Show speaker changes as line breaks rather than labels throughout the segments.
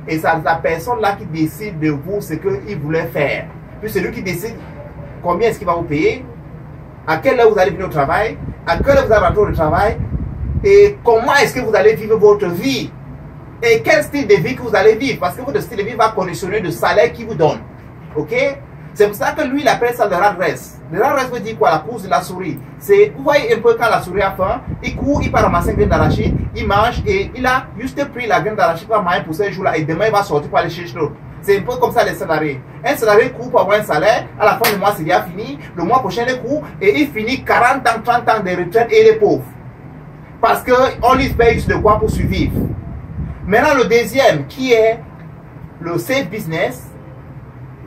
Et c'est la personne là qui décide de vous ce qu'il voulait faire. Puis c'est lui qui décide combien est-ce qu'il va vous payer, à quelle heure vous allez venir au travail, à quelle heure vous allez rentrer au travail, et comment est-ce que vous allez vivre votre vie. Et quel style de vie que vous allez vivre. Parce que votre style de vie va conditionner le salaire qu'il vous donne. Ok? C'est pour ça que lui, il appelle ça le rat race. Le rat race veut dire quoi? La course de la souris. C'est, vous voyez un peu quand la souris a faim, il court, il part ramasser une graine d'arachide, il mange et il a juste pris la graine d'arachide pour manger pour ce jour-là et demain il va sortir pour aller chercher l'autre. C'est un peu comme ça les salariés. Un salarié court pour avoir un salaire, à la fin du mois c'est déjà fini, le mois prochain il court et il finit 40 ans, 30 ans de retraite et il est pauvre. Parce qu'on lui paye de quoi pour survivre. Maintenant le deuxième qui est le safe business,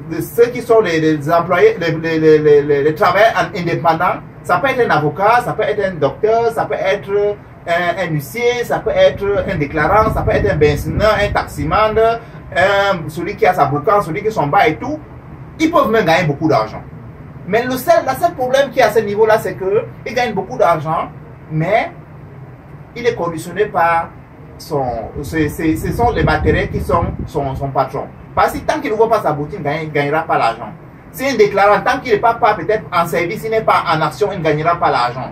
de ceux qui sont les employés, les travailleurs indépendants, ça peut être un avocat, ça peut être un docteur, ça peut être un huissier, ça peut être un déclarant, ça peut être un benzineur, un taximan, celui qui a sa boucan, celui qui a son bas et tout. Ils peuvent même gagner beaucoup d'argent. Mais le seul problème qui est à ce niveau-là, c'est qu'ils gagnent beaucoup d'argent, mais il est conditionné par ce sont les matériels qui sont son patron. Parce que tant qu'il ne voit pas sa boutique, il ne gagnera pas l'argent. Si un déclarant, tant qu'il n'est pas peut-être en service, il n'est pas en action, il ne gagnera pas l'argent.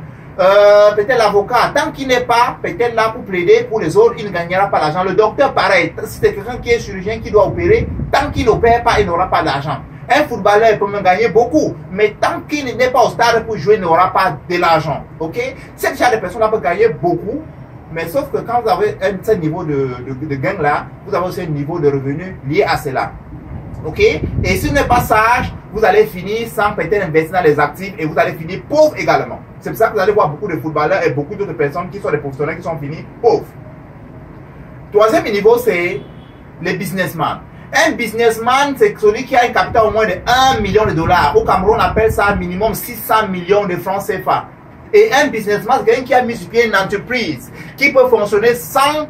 Peut-être l'avocat, tant qu'il n'est pas peut-être là pour plaider pour les autres, il ne gagnera pas l'argent. Le docteur, pareil, si c'est quelqu'un qui est chirurgien qui doit opérer, tant qu'il n'opère pas, il n'aura pas d'argent. Un footballeur peut même gagner beaucoup, mais tant qu'il n'est pas au stade pour jouer, il n'aura pas de l'argent. Ok? Cette genre de personnes-là peut gagner beaucoup. Mais sauf que quand vous avez un certain niveau de gain là, vous avez aussi un niveau de revenu lié à cela. Ok? Et si vous n'êtes pas sage, vous allez finir sans peut-être investir dans les actifs et vous allez finir pauvre également. C'est pour ça que vous allez voir beaucoup de footballeurs et beaucoup d'autres personnes qui sont des professionnels qui sont finis pauvres. Troisième niveau, c'est les businessmen. Un businessman, c'est celui qui a un capital au moins de 1 million de dollars. Au Cameroun, on appelle ça minimum 600 millions de francs CFA. Et un businessman, c'est quelqu'un qui a mis sur pied une entreprise qui peut fonctionner sans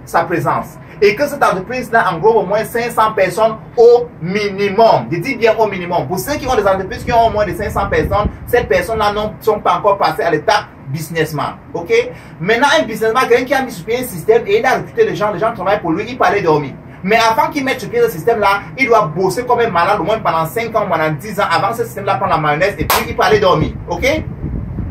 sa présence. Et que cette entreprise-là englobe au moins 500 personnes au minimum. Je dis bien au minimum. Pour ceux qui ont des entreprises qui ont au moins de 500 personnes, ces personnes-là ne sont pas encore passées à l'étape businessman. Ok? Maintenant, un businessman, quelqu'un qui a mis sur pied un système et il a recruté les gens travaillent pour lui, il peut aller dormir. Mais avant qu'il mette sur pied ce système-là, il doit bosser comme un malade au moins pendant 5 ans, pendant 10 ans, avant que ce système-là prenne la mayonnaise et puis il peut aller dormir. Ok?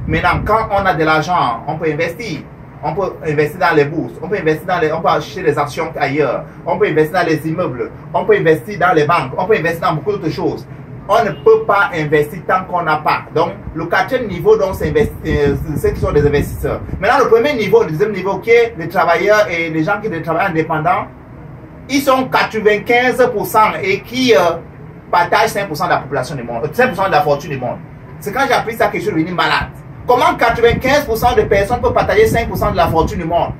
Maintenant, quand on a de l'argent, on peut investir. On peut investir dans les bourses, on peut investir on peut acheter des actions ailleurs, on peut investir dans les immeubles, on peut investir dans les banques, on peut investir dans beaucoup d'autres choses. On ne peut pas investir tant qu'on n'a pas. Donc, le quatrième niveau, c'est ceux qui sont des investisseurs. Maintenant, le premier niveau, le deuxième niveau, qui est les travailleurs et les gens qui sont des travailleurs indépendants, ils sont 95% et qui partagent 5% de la population du monde, 5% de la fortune du monde. C'est quand j'ai appris ça que je suis devenu malade. Comment 95% de personnes peuvent partager 5% de la fortune du monde?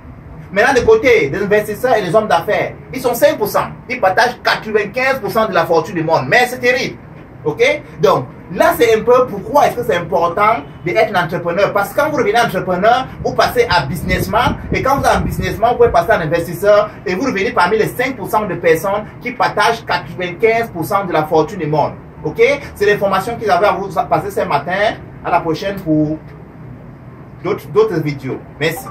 Maintenant, de côté des investisseurs et des hommes d'affaires, ils sont 5%. Ils partagent 95% de la fortune du monde. Mais c'est terrible. Ok? Donc, là, c'est un peu pourquoi est-ce que c'est important d'être un entrepreneur. Parce que quand vous devenez entrepreneur, vous passez à businessman. Et quand vous êtes un businessman, vous pouvez passer à un investisseur. Et vous devenez parmi les 5% de personnes qui partagent 95% de la fortune du monde. Ok? C'est l'information qu'ils avaient à vous passer ce matin. À la prochaine pour d'autres vidéos. Merci.